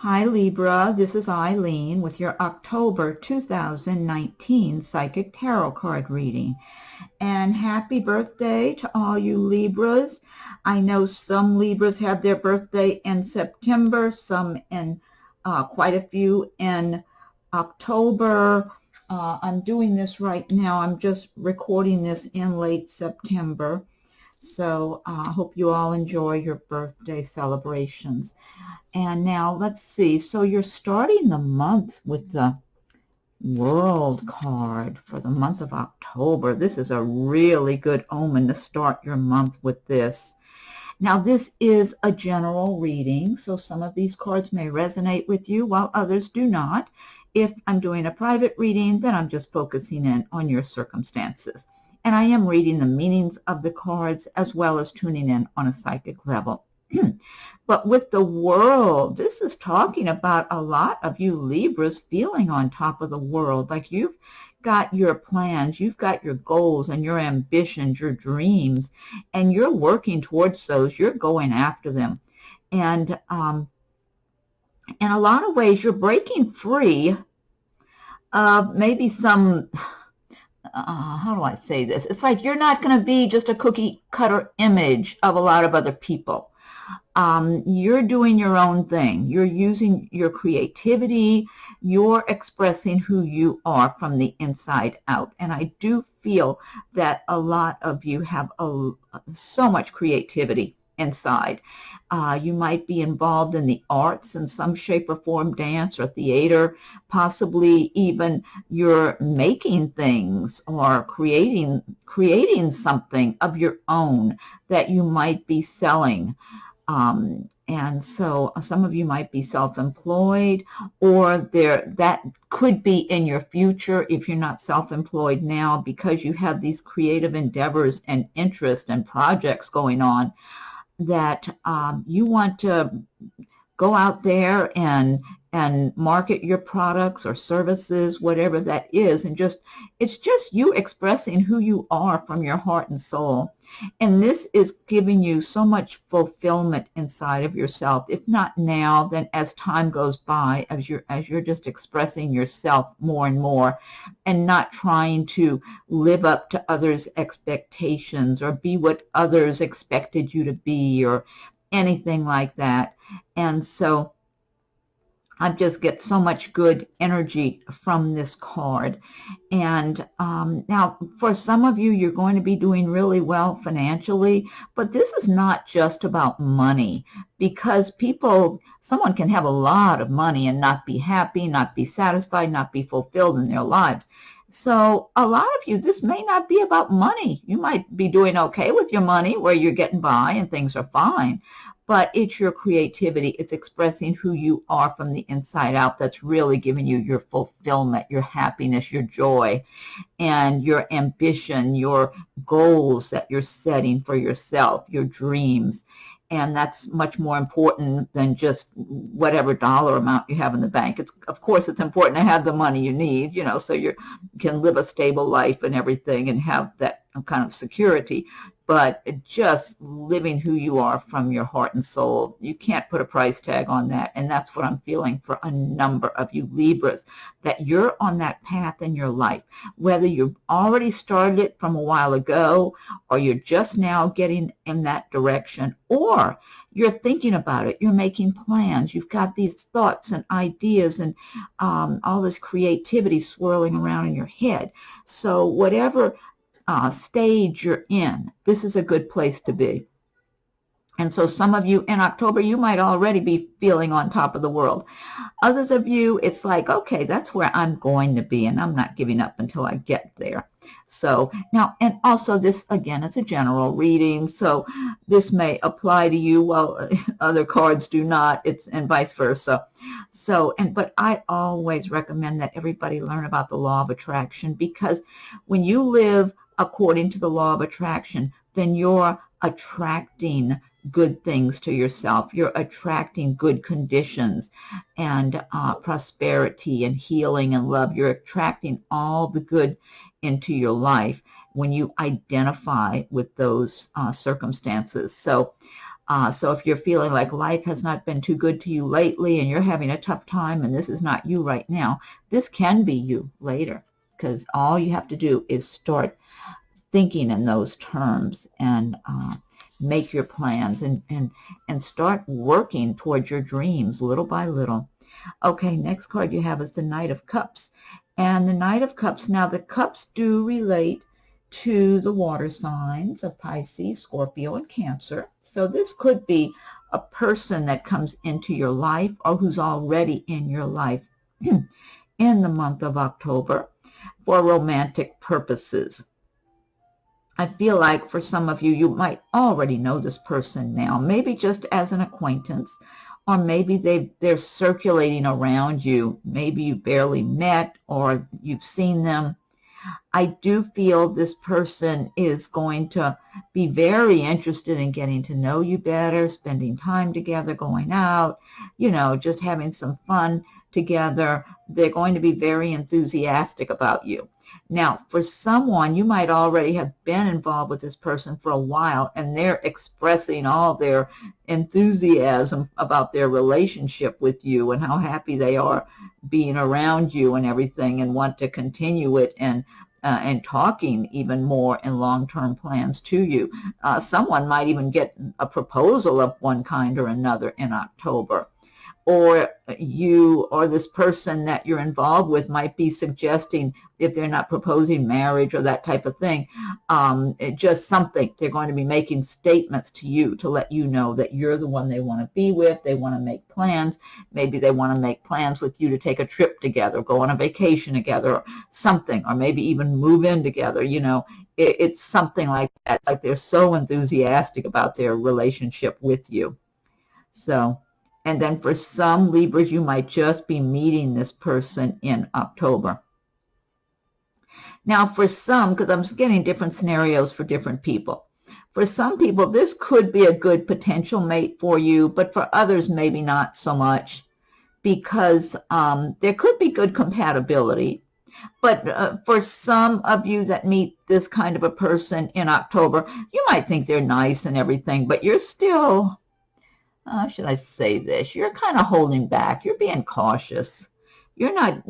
Hi Libra, this is Eileen with your October 2019 Psychic Tarot card reading. And happy birthday to all you Libras. I know some Libras have their birthday in September, some in quite a few in October. I'm doing this right now. I'm just recording this in late September. So I hope you all enjoy your birthday celebrations. And now let's see. So you're starting the month with the World card for the month of October. This is a really good omen to start your month with this. Now this is a general reading, so some of these cards may resonate with you while others do not. If I'm doing a private reading, then I'm just focusing in on your circumstances. And I am reading the meanings of the cards as well as tuning in on a psychic level. But with the World, this is talking about a lot of you Libras feeling on top of the world, like you've got your plans, you've got your goals and your ambitions, your dreams, and you're working towards those. You're going after them. And in a lot of ways, you're breaking free of maybe some, how do I say this? It's like you're not going to be just a cookie cutter image of a lot of other people. You're doing your own thing. You're using your creativity. You're expressing who you are from the inside out. And I do feel that a lot of you have so much creativity inside. You might be involved in the arts in some shape or form, dance or theater, possibly even you're making things or creating something of your own that you might be selling. And so some of you might be self-employed, or that could be in your future if you're not self-employed now, because you have these creative endeavors and interests and projects going on that you want to go out there and market your products or services, whatever that is, and it's just you expressing who you are from your heart and soul. And this is giving you so much fulfillment inside of yourself. If not now, then as time goes by, as you're just expressing yourself more and more and not trying to live up to others' expectations or be what others expected you to be or anything like that. And so I just get so much good energy from this card. And now for some of you, you're going to be doing really well financially, but this is not just about money, because someone can have a lot of money and not be happy, not be satisfied, not be fulfilled in their lives. So a lot of you, this may not be about money. You might be doing okay with your money where you're getting by and things are fine. But it's your creativity. It's expressing who you are from the inside out that's really giving you your fulfillment, your happiness, your joy, and your ambition, your goals that you're setting for yourself, your dreams. And that's much more important than just whatever dollar amount you have in the bank. Of course, it's important to have the money you need, so you can live a stable life and everything and have that kind of security. But just living who you are from your heart and soul, you can't put a price tag on that. And that's what I'm feeling for a number of you Libras, that you're on that path in your life, whether you've already started it from a while ago, or you're just now getting in that direction, or you're thinking about it, you're making plans, you've got these thoughts and ideas and all this creativity swirling around in your head. So whatever stage you're in, this is a good place to be. And so some of you in October, you might already be feeling on top of the world. Others of you, it's like, okay, that's where I'm going to be, and I'm not giving up until I get there. So now, and also this, again, it's a general reading, so this may apply to you while other cards do not, and vice versa. But I always recommend that everybody learn about the law of attraction, because when you live according to the law of attraction, then you're attracting good things to yourself. You're attracting good conditions and prosperity and healing and love. You're attracting all the good into your life when you identify with those circumstances. So So if you're feeling like life has not been too good to you lately and you're having a tough time and this is not you right now, this can be you later, because all you have to do is start thinking in those terms and make your plans and start working towards your dreams little by little. Okay, next card you have is the Knight of Cups. And the Knight of Cups, now the cups do relate to the water signs of Pisces, Scorpio, and Cancer. So this could be a person that comes into your life or who's already in your life in the month of October for romantic purposes. I feel like for some of you, you might already know this person now, maybe just as an acquaintance, or maybe they're circulating around you. Maybe you barely met or you've seen them. I do feel this person is going to be very interested in getting to know you better, spending time together, going out, just having some fun together. They're going to be very enthusiastic about you. Now, for someone, you might already have been involved with this person for a while, and they're expressing all their enthusiasm about their relationship with you and how happy they are being around you and everything, and want to continue it and talking even more in long-term plans to you. Someone might even get a proposal of one kind or another in October. Or you or this person that you're involved with might be suggesting, if they're not proposing marriage or that type of thing, just something. They're going to be making statements to you to let you know that you're the one they want to be with. They want to make plans. Maybe they want to make plans with you to take a trip together, go on a vacation together, or something, or maybe even move in together. It's something like that. It's like they're so enthusiastic about their relationship with you. So. And then for some Libras, you might just be meeting this person in October. Now for some, because I'm getting different scenarios for different people. For some people, this could be a good potential mate for you, but for others, maybe not so much, because there could be good compatibility. But for some of you that meet this kind of a person in October, you might think they're nice and everything, but you're still... should I say this? You're kind of holding back. You're being cautious. You're not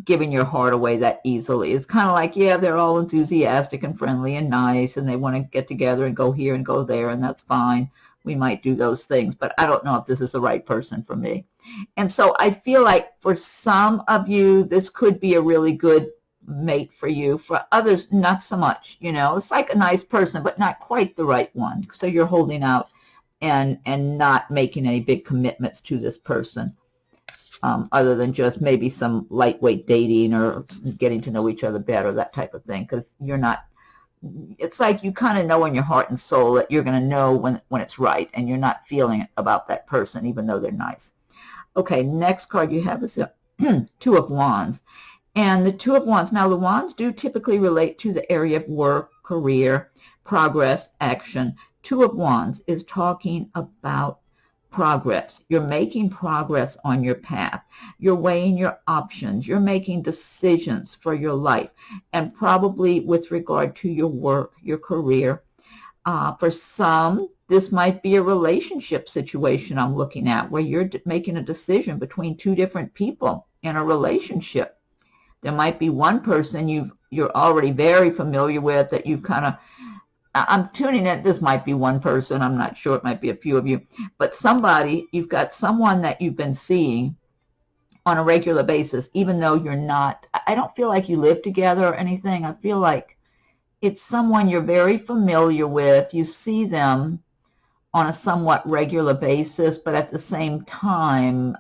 giving your heart away that easily. It's kind of like, yeah, they're all enthusiastic and friendly and nice, and they want to get together and go here and go there, and that's fine. We might do those things, but I don't know if this is the right person for me. And so I feel like for some of you, this could be a really good mate for you. For others, not so much. It's like a nice person, but not quite the right one. So you're holding out and not making any big commitments to this person, other than just maybe some lightweight dating or getting to know each other better, that type of thing, because you're not, it's like you kind of know in your heart and soul that you're going to know when it's right, and you're not feeling it about that person, even though they're nice. Okay, next card you have is the Two of Wands. And the Two of Wands, now the Wands do typically relate to the area of work, career, progress, action. Two of Wands is talking about progress. You're making progress on your path. You're weighing your options. You're making decisions for your life, and probably with regard to your work, your career. For some, this might be a relationship situation I'm looking at, where you're making a decision between two different people in a relationship. There might be one person you're already very familiar with that you've kind of, I'm tuning in, this might be one person, I'm not sure, it might be a few of you, but somebody, you've got someone that you've been seeing on a regular basis, even though you're not, I don't feel like you live together or anything. I feel like it's someone you're very familiar with. You see them on a somewhat regular basis, but at the same time,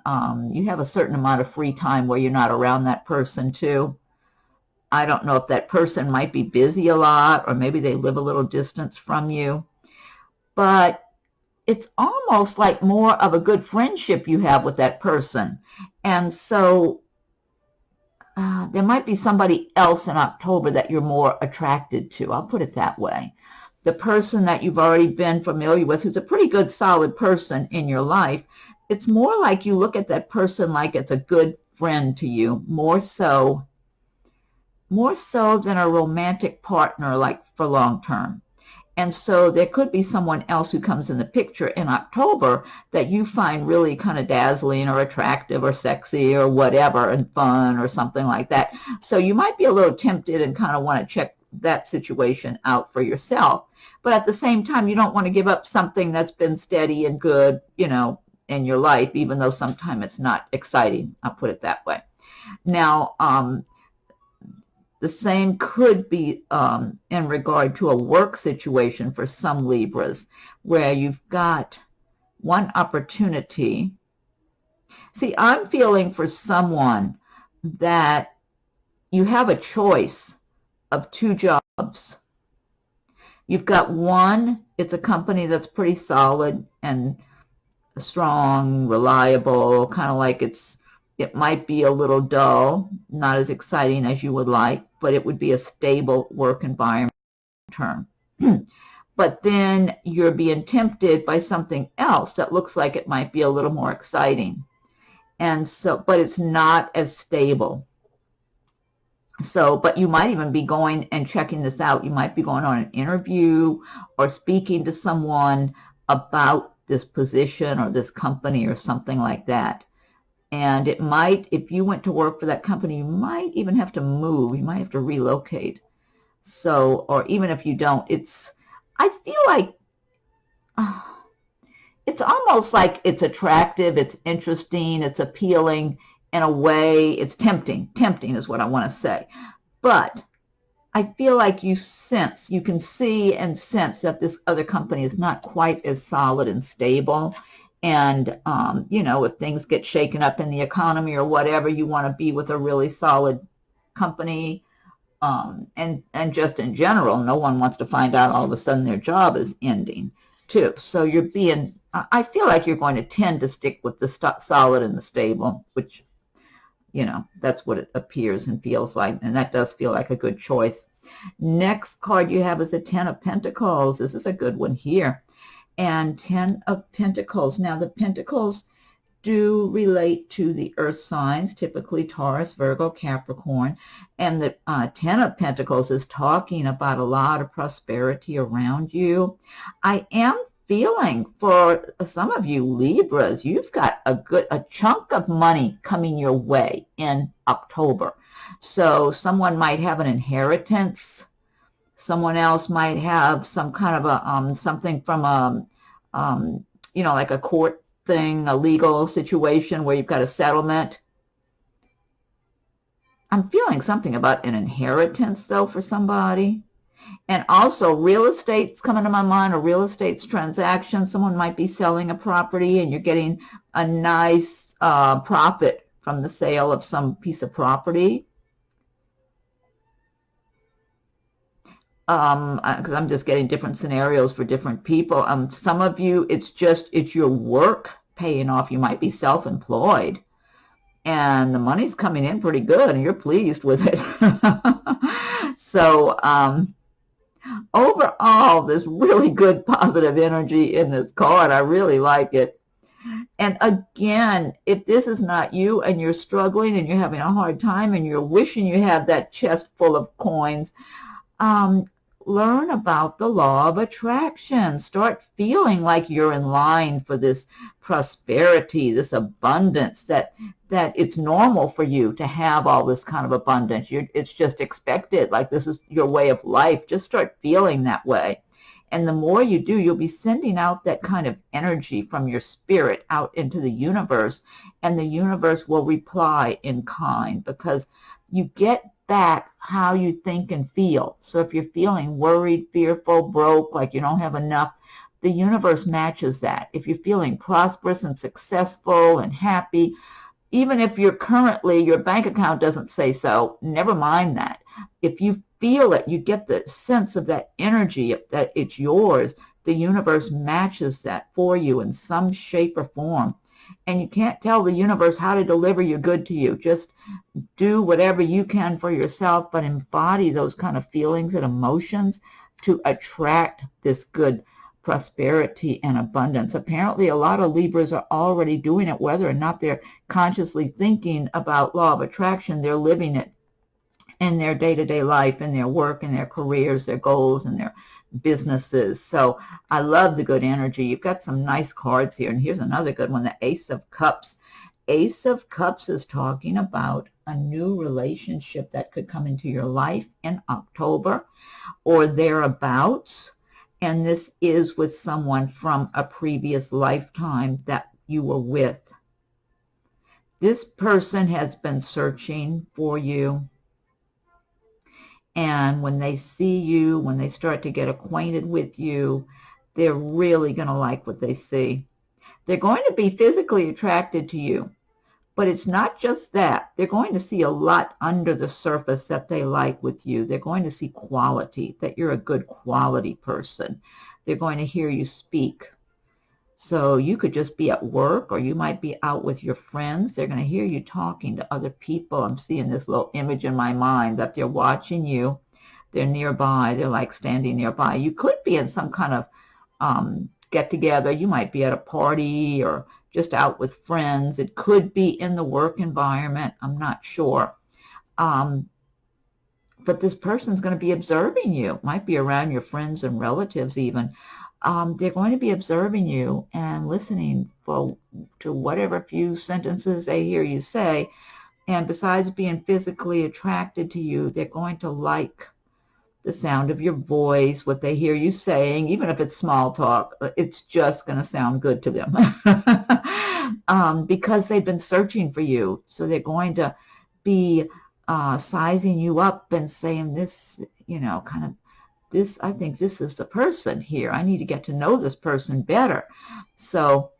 you have a certain amount of free time where you're not around that person too. I don't know if that person might be busy a lot, or maybe they live a little distance from you. But it's almost like more of a good friendship you have with that person. And so there might be somebody else in October that you're more attracted to. I'll put it that way. The person that you've already been familiar with, who's a pretty good, solid person in your life, it's more like you look at that person like it's a good friend to you, more so than a romantic partner, like for long term. And so there could be someone else who comes in the picture in October that you find really kind of dazzling or attractive or sexy or whatever and fun or something like that. So you might be a little tempted and kind of want to check that situation out for yourself. But at the same time, you don't want to give up something that's been steady and good, you know, in your life, even though sometimes it's not exciting. I'll put it that way. Now, the same could be in regard to a work situation for some Libras, where you've got one opportunity. See, I'm feeling for someone that you have a choice of two jobs. You've got one, it's a company that's pretty solid and strong, reliable, kind of like it might be a little dull, not as exciting as you would like, but it would be a stable work environment term. But then you're being tempted by something else that looks like it might be a little more exciting. And so, but it's not as stable. So, but you might even be going and checking this out. You might be going on an interview or speaking to someone about this position or this company or something like that. And it might, if you went to work for that company, you might even have to move. You might have to relocate. So, or even if you don't, I feel like it's almost like it's attractive, it's interesting, it's appealing in a way. It's tempting. Tempting is what I want to say. But I feel like you can see and sense that this other company is not quite as solid and stable. And, you know, if things get shaken up in the economy or whatever, you want to be with a really solid company. And just in general, no one wants to find out all of a sudden their job is ending, too. So I feel like you're going to tend to stick with the solid and the stable, which, you know, that's what it appears and feels like. And that does feel like a good choice. Next card you have is a Ten of Pentacles. This is a good one here. And Ten of Pentacles. Now, the Pentacles do relate to the earth signs, typically Taurus, Virgo, Capricorn. And the Ten of Pentacles is talking about a lot of prosperity around you. I am feeling for some of you Libras, you've got a chunk of money coming your way in October. So someone might have an inheritance. Someone else might have some kind of a something from you know, like a court thing, a legal situation where you've got a settlement. I'm feeling something about an inheritance, though, for somebody. And also real estate's coming to my mind, a real estate's transaction. Someone might be selling a property and you're getting a nice profit from the sale of some piece of property. Because I'm just getting different scenarios for different people. Some of you, it's your work paying off. You might be self-employed and the money's coming in pretty good and you're pleased with it. So overall, there's really good positive energy in this card. I really like it. And again, if this is not you and you're struggling and you're having a hard time and you're wishing you had that chest full of coins, learn about the law of attraction. Start feeling like you're in line for this prosperity, this abundance, that it's normal for you to have all this kind of abundance. It's just expected, like this is your way of life. Just start feeling that way. And the more you do, you'll be sending out that kind of energy from your spirit out into the universe, and the universe will reply in kind, because you get back how you think and feel. So if you're feeling worried, fearful, broke, like you don't have enough, the universe matches that. If you're feeling prosperous and successful and happy, even if you're currently, your bank account doesn't say so, never mind that. If you feel it, you get the sense of that energy, that it's yours, the universe matches that for you in some shape or form. And you can't tell the universe how to deliver your good to you. Just do whatever you can for yourself, but embody those kind of feelings and emotions to attract this good prosperity and abundance. Apparently, a lot of Libras are already doing it, whether or not they're consciously thinking about law of attraction. They're living it in their day-to-day life, in their work, in their careers, their goals, and businesses. So I love the good energy. You've got some nice cards here. And here's another good one, the Ace of Cups. Ace of Cups is talking about a new relationship that could come into your life in October or thereabouts. And this is with someone from a previous lifetime that you were with. This person has been searching for you. And when they see you, when they start to get acquainted with you, they're really going to like what they see. They're going to be physically attracted to you. But it's not just that. They're going to see a lot under the surface that they like with you. They're going to see quality, that you're a good quality person. They're going to hear you speak. So you could just be at work, or you might be out with your friends. They're going to hear you talking to other people. I'm seeing this little image in my mind that they're watching you. They're nearby. They're like standing nearby. You could be in some kind of get-together. You might be at a party or just out with friends. It could be in the work environment. I'm not sure. But this person's going to be observing you. Might be around your friends and relatives even. They're going to be observing you and listening to whatever few sentences they hear you say. And besides being physically attracted to you, they're going to like the sound of your voice, what they hear you saying, even if it's small talk. It's just going to sound good to them because they've been searching for you. So they're going to be sizing you up and saying this, kind of, this, I think this is the person here. I need to get to know this person better. So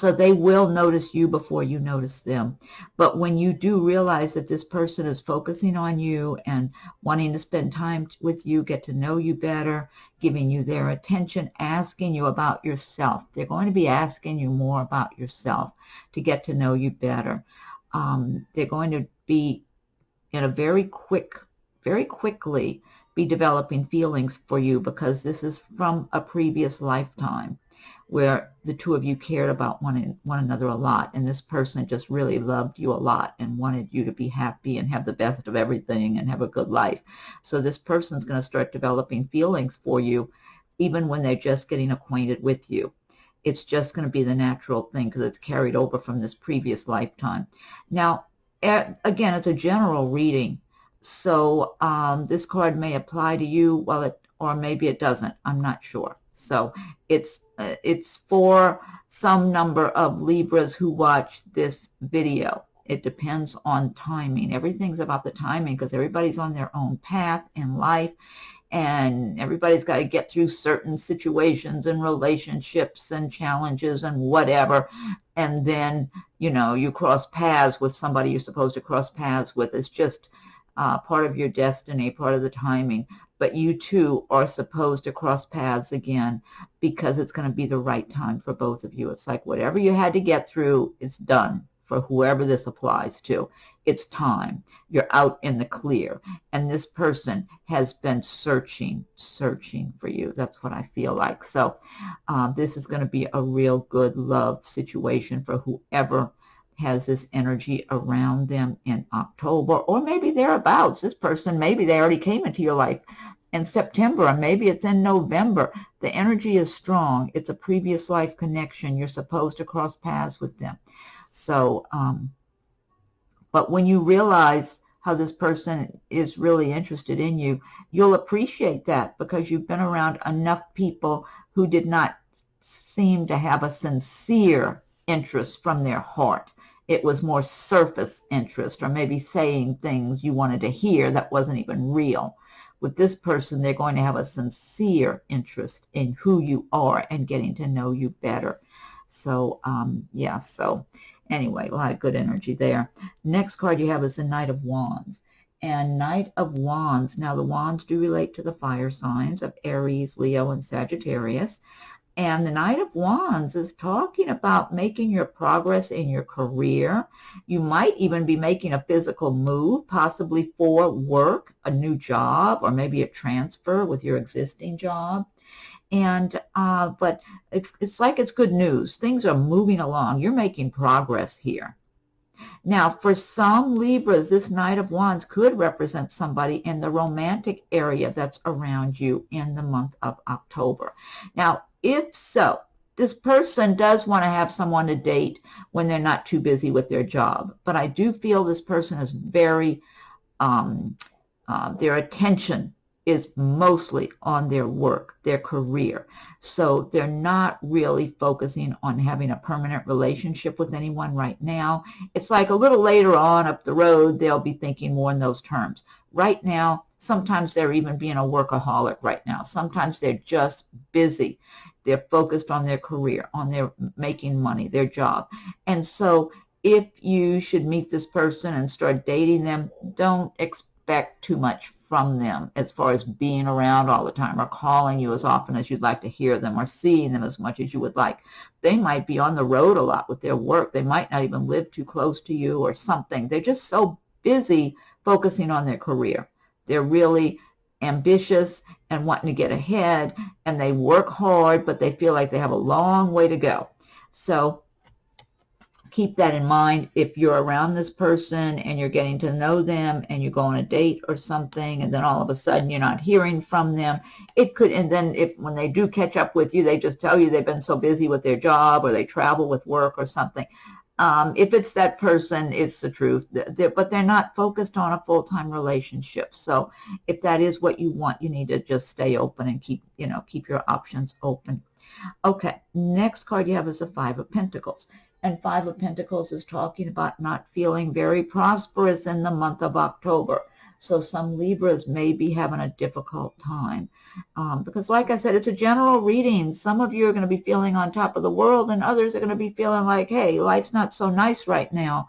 they will notice you before you notice them. But when you do realize that this person is focusing on you and wanting to spend time with you, get to know you better, giving you their attention, asking you about yourself. They're going to be asking you more about yourself to get to know you better. They're going to be in a very quickly be developing feelings for you, because this is from a previous lifetime where the two of you cared about one another a lot, and this person just really loved you a lot and wanted you to be happy and have the best of everything and have a good life. So this person's going to start developing feelings for you even when they're just getting acquainted with you. It's just going to be the natural thing because it's carried over from this previous lifetime. Now, again, it's a general reading. So this card may apply to you, or maybe it doesn't. I'm not sure. So it's for some number of Libras who watch this video. It depends on timing. Everything's about the timing because everybody's on their own path in life, and everybody's got to get through certain situations and relationships and challenges and whatever. And then, you cross paths with somebody you're supposed to cross paths with. It's just part of your destiny, part of the timing. But you two are supposed to cross paths again because it's going to be the right time for both of you. It's like whatever you had to get through, it's done for whoever this applies to. It's time. You're out in the clear. And this person has been searching for you. That's what I feel like. So this is going to be a real good love situation for whoever has this energy around them in October, or maybe thereabouts. This person, maybe they already came into your life in September, or maybe it's in November. The energy is strong. It's a previous life connection. You're supposed to cross paths with them. So, but when you realize how this person is really interested in you, you'll appreciate that because you've been around enough people who did not seem to have a sincere interest from their heart. It was more surface interest, or maybe saying things you wanted to hear that wasn't even real. With this person, they're going to have a sincere interest in who you are and getting to know you better. So, yeah, so anyway, a lot of good energy there. Next card you have is the Knight of Wands. And Knight of Wands, now the Wands do relate to the fire signs of Aries, Leo, and Sagittarius. And the Knight of Wands is talking about making your progress in your career. You might even be making a physical move, possibly for work, a new job, or maybe a transfer with your existing job. And but it's like it's good news. Things are moving along. You're making progress here. Now, for some Libras, this Knight of Wands could represent somebody in the romantic area that's around you in the month of October. Now, if so, this person does want to have someone to date when they're not too busy with their job. But I do feel this person is very, their attention is mostly on their work, their career. So they're not really focusing on having a permanent relationship with anyone right now. It's like a little later on up the road, they'll be thinking more in those terms. Right now, sometimes they're even being a workaholic right now. Sometimes they're just busy. They're focused on their career, on their making money, their job. And so if you should meet this person and start dating them, don't expect too much from them as far as being around all the time or calling you as often as you'd like to hear them or seeing them as much as you would like. They might be on the road a lot with their work. They might not even live too close to you or something. They're just so busy focusing on their career. They're really ambitious and wanting to get ahead, and they work hard, but they feel like they have a long way to go. So keep that in mind. If you're around this person and you're getting to know them and you go on a date or something, and then all of a sudden you're not hearing from them, it could, and then if when they do catch up with you, they just tell you they've been so busy with their job or they travel with work or something. If it's that person, it's the truth, but they're not focused on a full-time relationship. So if that is what you want, you need to just stay open and keep your options open. Okay, next card you have is the Five of Pentacles. And Five of Pentacles is talking about not feeling very prosperous in the month of October. So some Libras may be having a difficult time. Because like I said, it's a general reading. Some of you are going to be feeling on top of the world, and others are going to be feeling like, hey, life's not so nice right now.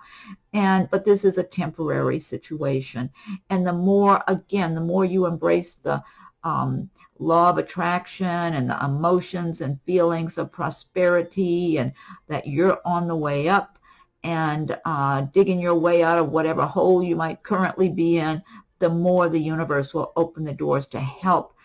But this is a temporary situation. And the more you embrace the law of attraction and the emotions and feelings of prosperity, and that you're on the way up and digging your way out of whatever hole you might currently be in, the more the universe will open the doors to help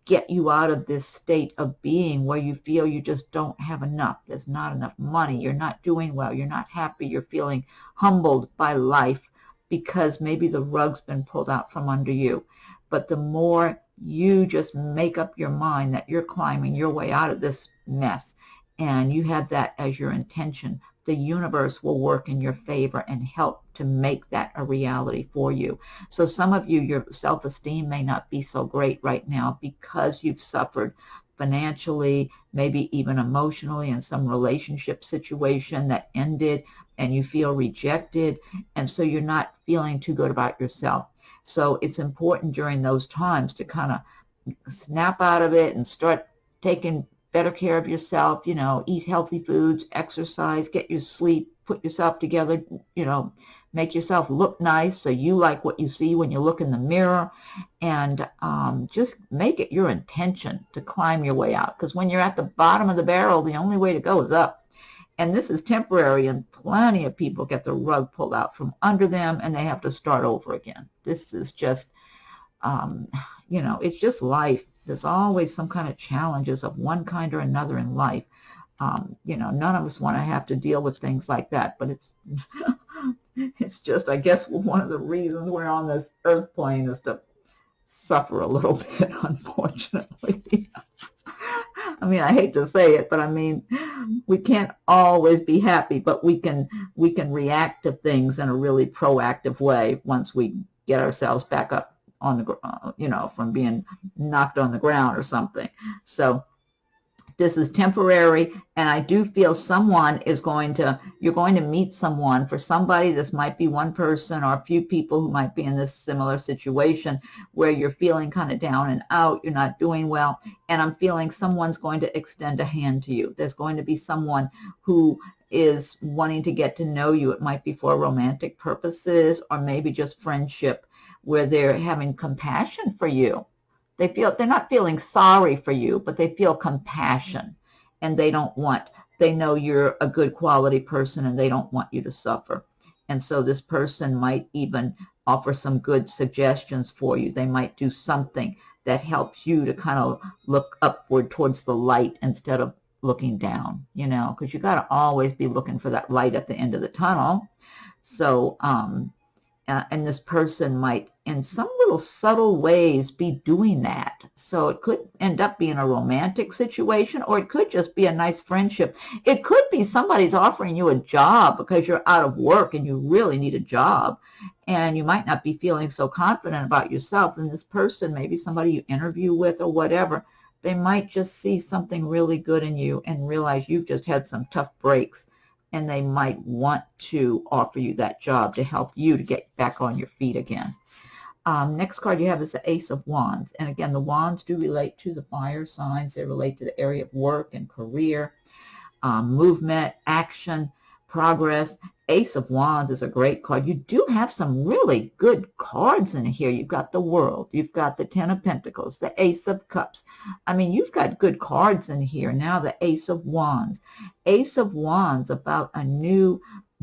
get you out of this state of being where you feel you just don't have enough. There's not enough money. You're not doing well. You're not happy. You're feeling humbled by life because maybe the rug's been pulled out from under you. But the more you just make up your mind that you're climbing your way out of this mess, and you have that as your intention, the universe will work in your favor and help to make that a reality for you. So some of you, your self-esteem may not be so great right now because you've suffered financially, maybe even emotionally in some relationship situation that ended and you feel rejected, and so you're not feeling too good about yourself. So it's important during those times to kind of snap out of it and start taking better care of yourself, eat healthy foods, exercise, get your sleep, put yourself together, make yourself look nice so you like what you see when you look in the mirror, and just make it your intention to climb your way out. Because when you're at the bottom of the barrel, the only way to go is up. And this is temporary, and plenty of people get the rug pulled out from under them and they have to start over again. This is just, it's just life. There's always some kind of challenges of one kind or another in life. None of us want to have to deal with things like that, but it's just, I guess, one of the reasons we're on this earth plane is to suffer a little bit, unfortunately. I mean, I hate to say it, but I mean, we can't always be happy, but we can react to things in a really proactive way once we get ourselves back up on the, from being knocked on the ground or something. So this is temporary, and I do feel you're going to meet someone. For somebody, this might be one person or a few people who might be in this similar situation where you're feeling kind of down and out, you're not doing well, and I'm feeling someone's going to extend a hand to you. There's going to be someone who is wanting to get to know you. It might be for romantic purposes or maybe just friendship, where they're having compassion for you. They're not feeling sorry for you, but they feel compassion, and they know you're a good quality person and they don't want you to suffer. And so this person might even offer some good suggestions for you. They might do something that helps you to kind of look upward towards the light instead of looking down, because you got to always be looking for that light at the end of the tunnel. So, and this person might, in some little subtle ways, be doing that. So it could end up being a romantic situation, or it could just be a nice friendship. It could be somebody's offering you a job because you're out of work and you really need a job, and you might not be feeling so confident about yourself. And this person, maybe somebody you interview with or whatever, they might just see something really good in you and realize you've just had some tough breaks, and they might want to offer you that job to help you to get back on your feet again. Next card you have is the Ace of Wands. And again, the wands do relate to the fire signs. They relate to the area of work and career, movement, action, progress. Ace of Wands is a great card. You do have some really good cards in here. You've got the World. You've got the Ten of Pentacles, the Ace of Cups. I mean, you've got good cards in here. Now the Ace of Wands. Ace of Wands about a new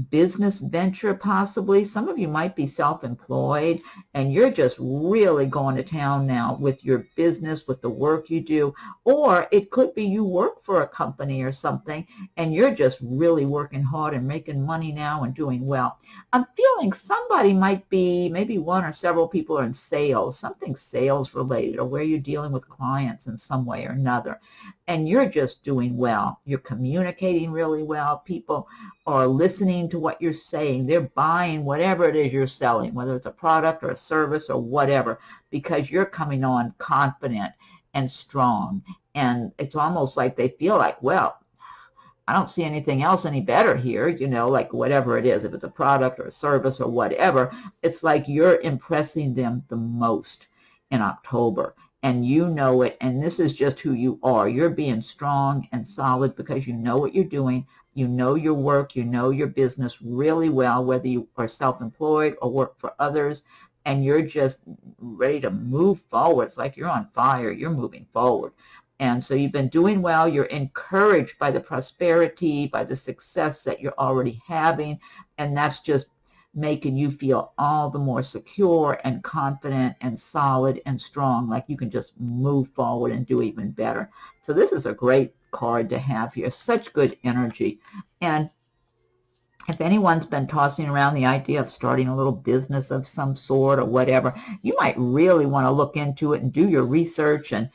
business venture, possibly. Some of you might be self-employed and you're just really going to town now with your business, with the work you do. Or it could be you work for a company or something and you're just really working hard and making money now and doing well. I'm feeling somebody might be, maybe one or several people are in sales, something sales related, or where you're dealing with clients in some way or another, and you're just doing well. You're communicating really well. People are listening to what you're saying. They're buying whatever it is you're selling, whether it's a product or a service or whatever, because you're coming on confident and strong. And it's almost like they feel like, well, I don't see anything else any better here, you know, like whatever it is, if it's a product or a service or whatever, it's like you're impressing them the most in October. And you know it, and this is just who you are. You're being strong and solid because you know what you're doing. You know your work, you know your business really well, whether you are self-employed or work for others, and you're just ready to move forward. It's like you're on fire. You're moving forward. And so you've been doing well. You're encouraged by the prosperity, by the success that you're already having, and that's just making you feel all the more secure and confident and solid and strong, like you can just move forward and do even better. So this is a great card to have here. Such good energy. And if anyone's been tossing around the idea of starting a little business of some sort or whatever, you might really want to look into it and do your research, and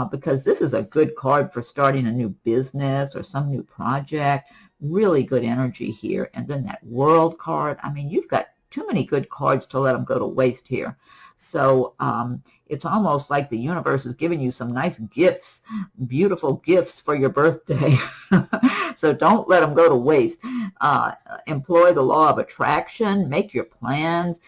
because this is a good card for starting a new business or some new project. Really good energy here. And then that World card. I mean, you've got too many good cards to let them go to waste here. So it's almost like the universe is giving you some nice gifts, beautiful gifts for your birthday. So don't let them go to waste. Employ the law of attraction. Make your plans.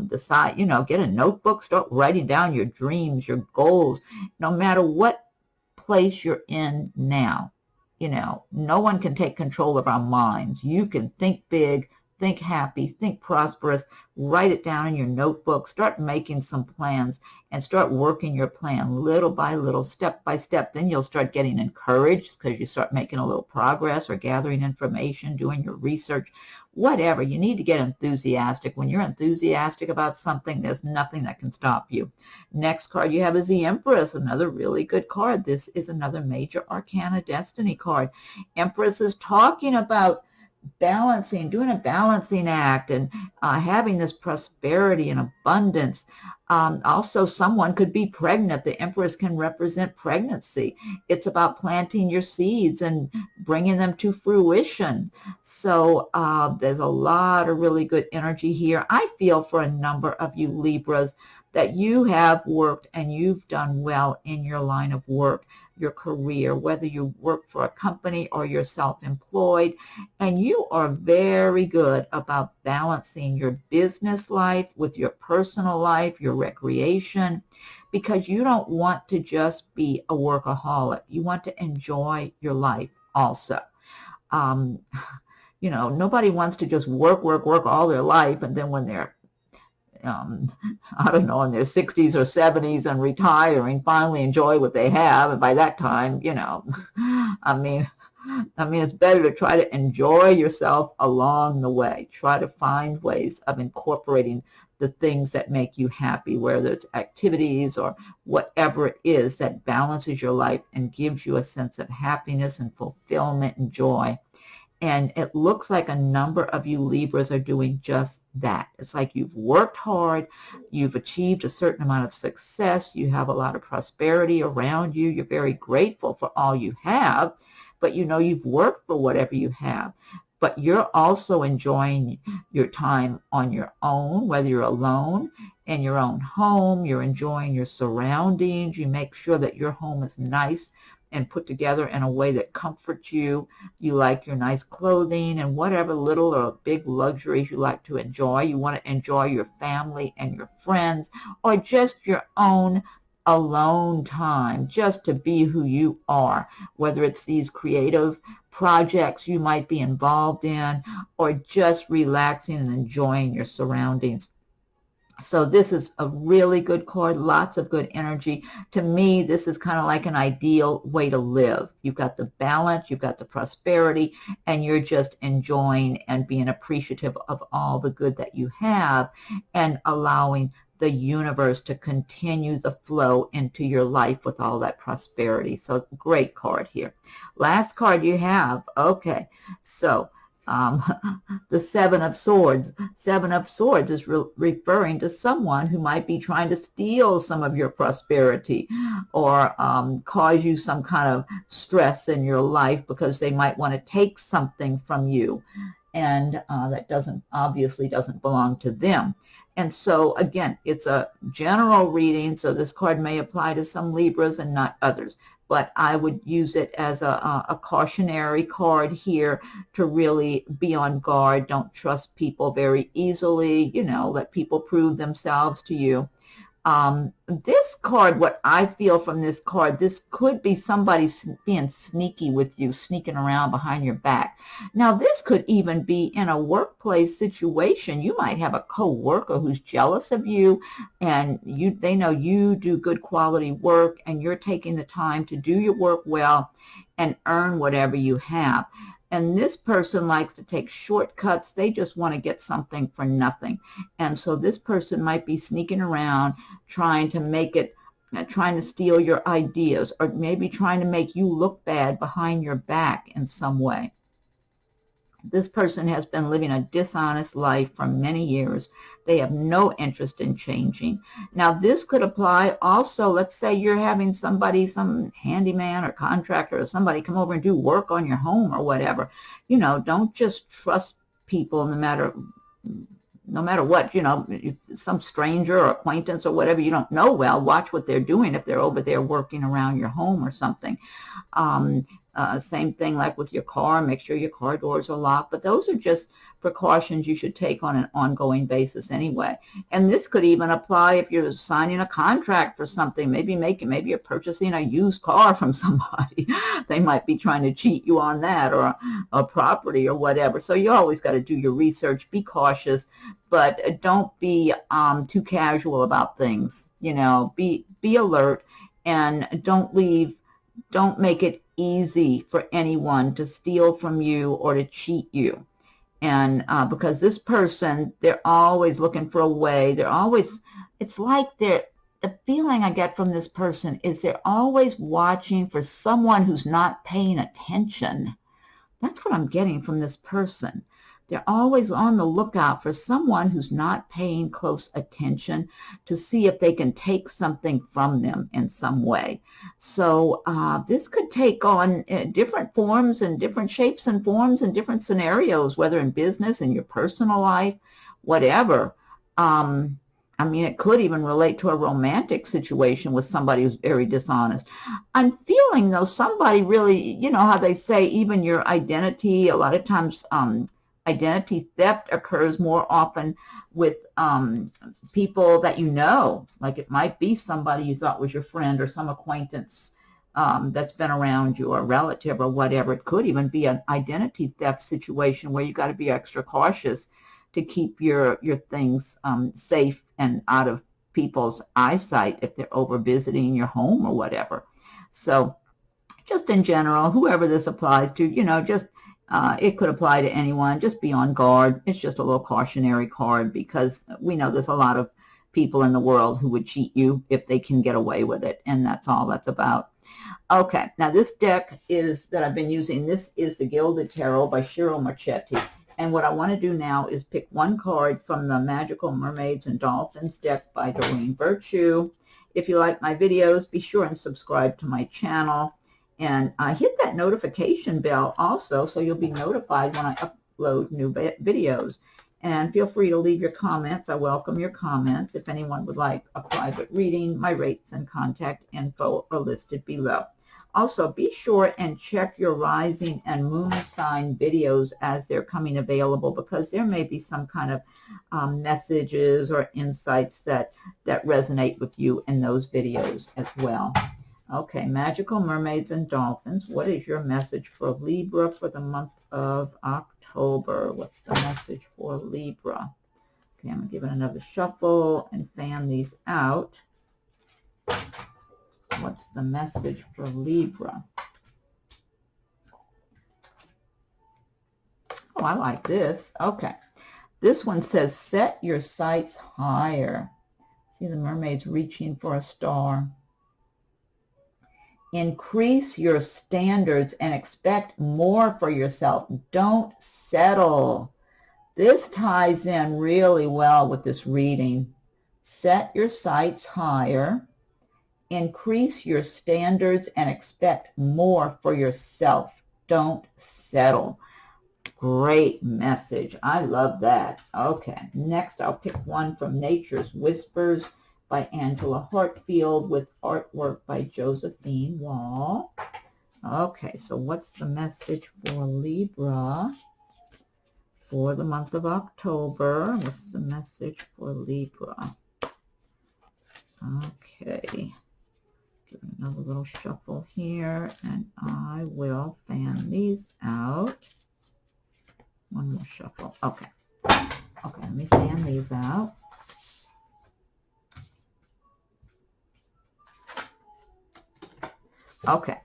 Decide, you know, get a notebook. Start writing down your dreams, your goals, no matter what place you're in now. You know, no one can take control of our minds. You can think big, think happy, think prosperous, write it down in your notebook, start making some plans, and start working your plan little by little, step by step. Then you'll start getting encouraged because you start making a little progress or gathering information, doing your research, whatever. You need to get enthusiastic. When you're enthusiastic about something, there's nothing that can stop you. Next card you have is the Empress, another really good card. This is another major arcana destiny card. Empress is talking about balancing, doing a balancing act, and having this prosperity and abundance. Also, someone could be pregnant. The Empress can represent pregnancy. It's about planting your seeds and bringing them to fruition. So there's a lot of really good energy here. I feel for a number of you Libras that you have worked and you've done well in your line of work, your career, whether you work for a company or you're self-employed, and you are very good about balancing your business life with your personal life, your recreation, because you don't want to just be a workaholic. You want to enjoy your life also. You know, nobody wants to just work all their life, and then when they're I don't know, in their 60s or 70s and retiring, finally enjoy what they have. And by that time, you know, I mean, it's better to try to enjoy yourself along the way. Try to find ways of incorporating the things that make you happy, whether it's activities or whatever it is that balances your life and gives you a sense of happiness and fulfillment and joy. And it looks like a number of you Libras are doing just that. It's like you've worked hard, you've achieved a certain amount of success, you have a lot of prosperity around you, you're very grateful for all you have, but you know you've worked for whatever you have. But you're also enjoying your time on your own, whether you're alone in your own home, you're enjoying your surroundings, you make sure that your home is nice and put together in a way that comforts you. You like your nice clothing and whatever little or big luxuries you like to enjoy. You want to enjoy your family and your friends, or just your own alone time, just to be who you are, whether it's these creative projects you might be involved in, or just relaxing and enjoying your surroundings. So this is a really good card, lots of good energy. To me, this is kind of like an ideal way to live. You've got the balance, you've got the prosperity, and you're just enjoying and being appreciative of all the good that you have and allowing the universe to continue the flow into your life with all that prosperity. So great card here. Last card you have. Okay, so the Seven of Swords. Seven of Swords is referring to someone who might be trying to steal some of your prosperity or cause you some kind of stress in your life because they might want to take something from you, and that obviously doesn't belong to them. And so, again, it's a general reading, so this card may apply to some Libras and not others. But I would use it as a cautionary card here to really be on guard. Don't trust people very easily. You know, let people prove themselves to you. This card, what I feel from this card, this could be somebody being sneaky with you, sneaking around behind your back. Now, this could even be in a workplace situation. You might have a co-worker who's jealous of you, and they know you do good quality work, and you're taking the time to do your work well and earn whatever you have. And this person likes to take shortcuts. They just want to get something for nothing. And so this person might be sneaking around trying to steal your ideas, or maybe trying to make you look bad behind your back in some way. This person has been living a dishonest life for many years. They have no interest in changing. Now, this could apply also, let's say you're having somebody, some handyman or contractor or somebody come over and do work on your home or whatever. You know, don't just trust people no matter what, you know, some stranger or acquaintance or whatever you don't know well. Watch what they're doing if they're over there working around your home or something. Same thing like with your car. Make sure your car doors are locked. But those are just precautions you should take on an ongoing basis anyway. And this could even apply if you're signing a contract for something. Maybe you're purchasing a used car from somebody. They might be trying to cheat you on that, or a property or whatever. So you always got to do your research. Be cautious, but don't be too casual about things. You know, be alert, and don't make it easy for anyone to steal from you or to cheat you. And because this person, they're always looking for a way. It's like the feeling I get from this person is they're always watching for someone who's not paying attention. That's what I'm getting from this person. They're always on the lookout for someone who's not paying close attention to see if they can take something from them in some way. So this could take on different forms and different shapes and forms and different scenarios, whether in business, in your personal life, whatever. I mean, it could even relate to a romantic situation with somebody who's very dishonest. I'm feeling, though, somebody really, you know how they say even your identity, a lot of times identity theft occurs more often with people that you know. Like it might be somebody you thought was your friend or some acquaintance that's been around you, or a relative or whatever. It could even be an identity theft situation where you got to be extra cautious to keep your things safe and out of people's eyesight if they're over visiting your home or whatever. So just in general, whoever this applies to, you know, just it could apply to anyone. Just be on guard. It's just a little cautionary card because we know there's a lot of people in the world who would cheat you if they can get away with it, and that's all that's about. Okay, now this deck is that I've been using. This is the Gilded Tarot by Ciro Marchetti. And what I want to do now is pick one card from the Magical Mermaids and Dolphins deck by Doreen. If you like my videos, be sure and subscribe to my channel. And hit that notification bell also so you'll be notified when I upload new videos. And feel free to leave your comments. I welcome your comments. If anyone would like a private reading, my rates and contact info are listed below. Also, be sure and check your rising and moon sign videos as they're coming available, because there may be some kind of messages or insights that resonate with you in those videos as well. Okay, Magical Mermaids and Dolphins, what is your message for Libra for the month of October? What's the message for Libra? Okay, I'm going to give it another shuffle and fan these out. What's the message for Libra? Oh, I like this. Okay. This one says, set your sights higher. See the mermaids reaching for a star. Increase your standards and expect more for yourself. Don't settle. This ties in really well with this reading. Set your sights higher. Increase your standards and expect more for yourself. Don't settle. Great message. I love that. Okay, next I'll pick one from Nature's Whispers by Angela Hartfield with artwork by Josephine Wall. Okay, so what's the message for Libra for the month of October? What's the message for Libra? Okay. Give it another little shuffle here, and I will fan these out. One more shuffle. Okay. Okay, let me fan these out. Okay.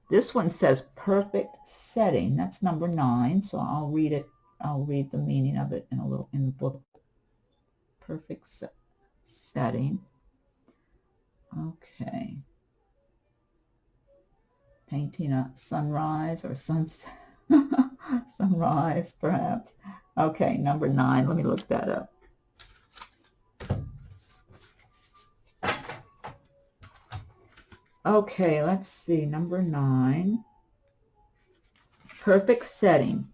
This one says perfect setting. That's number 9, so I'll read it. I'll read the meaning of it in the book. Perfect setting. Okay. Painting a sunrise or sunset. Sunrise, perhaps. Okay, number 9. Let me look that up. Okay, let's see. Number 9. Perfect setting.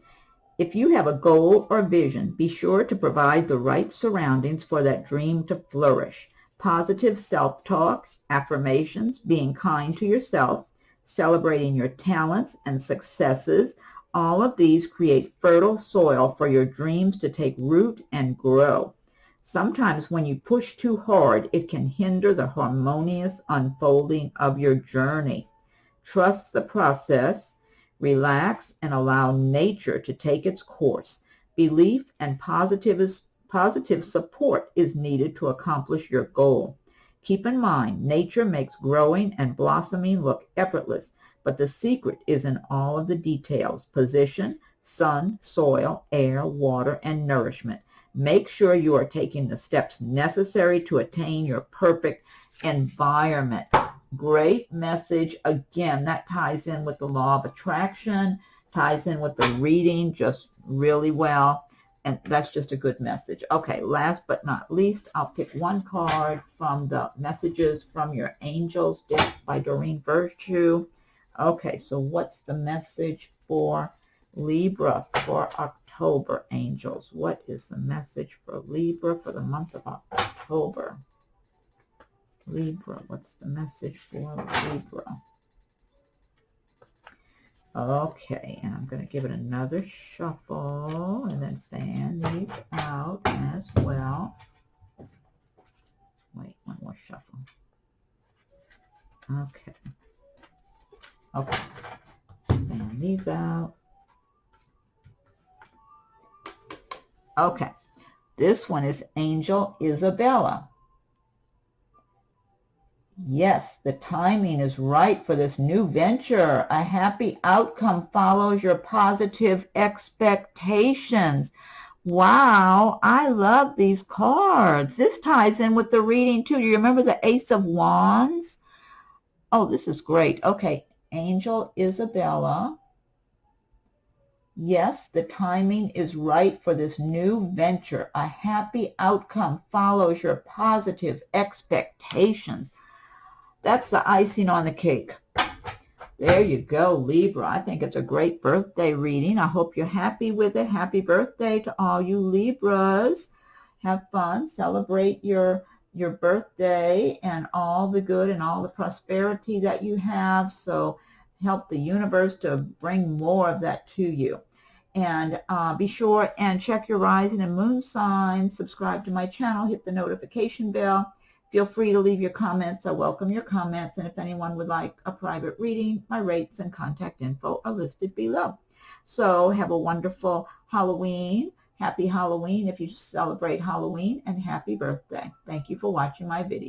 If you have a goal or vision, be sure to provide the right surroundings for that dream to flourish. Positive self-talk, affirmations, being kind to yourself, celebrating your talents and successes, all of these create fertile soil for your dreams to take root and grow. Sometimes when you push too hard, it can hinder the harmonious unfolding of your journey. Trust the process, relax, and allow nature to take its course. Belief and positive support is needed to accomplish your goal. Keep in mind, nature makes growing and blossoming look effortless, but the secret is in all of the details: position, sun, soil, air, water, and nourishment. Make sure you are taking the steps necessary to attain your perfect environment. Great message. Again, that ties in with the law of attraction, ties in with the reading just really well. And that's just a good message. Okay, last but not least, I'll pick one card from the Messages from Your Angels deck by Doreen. Okay, so what's the message for Libra for October, angels? What is the message for Libra for the month of October? Libra, what's the message for Libra? Okay, and I'm going to give it another shuffle and then fan these out as well. Wait, one more shuffle. Okay. Okay. Fan these out. Okay. This one is Angel Isabella. Yes, the timing is right for this new venture. A happy outcome follows your positive expectations. Wow, I love these cards. This ties in with the reading too. You remember the Ace of Wands? Oh, this is great. Okay, Angel Isabella. Yes, the timing is right for this new venture. A happy outcome follows your positive expectations. That's the icing on the cake. There you go, Libra. I think it's a great birthday reading. I hope you're happy with it. Happy birthday to all you Libras. Have fun. Celebrate your birthday and all the good and all the prosperity that you have. So help the universe to bring more of that to you. And be sure and check your rising and moon signs. Subscribe to my channel. Hit the notification bell. Feel free to leave your comments. I welcome your comments. And if anyone would like a private reading, my rates and contact info are listed below. So have a wonderful Halloween. Happy Halloween if you celebrate Halloween, and happy birthday. Thank you for watching my video.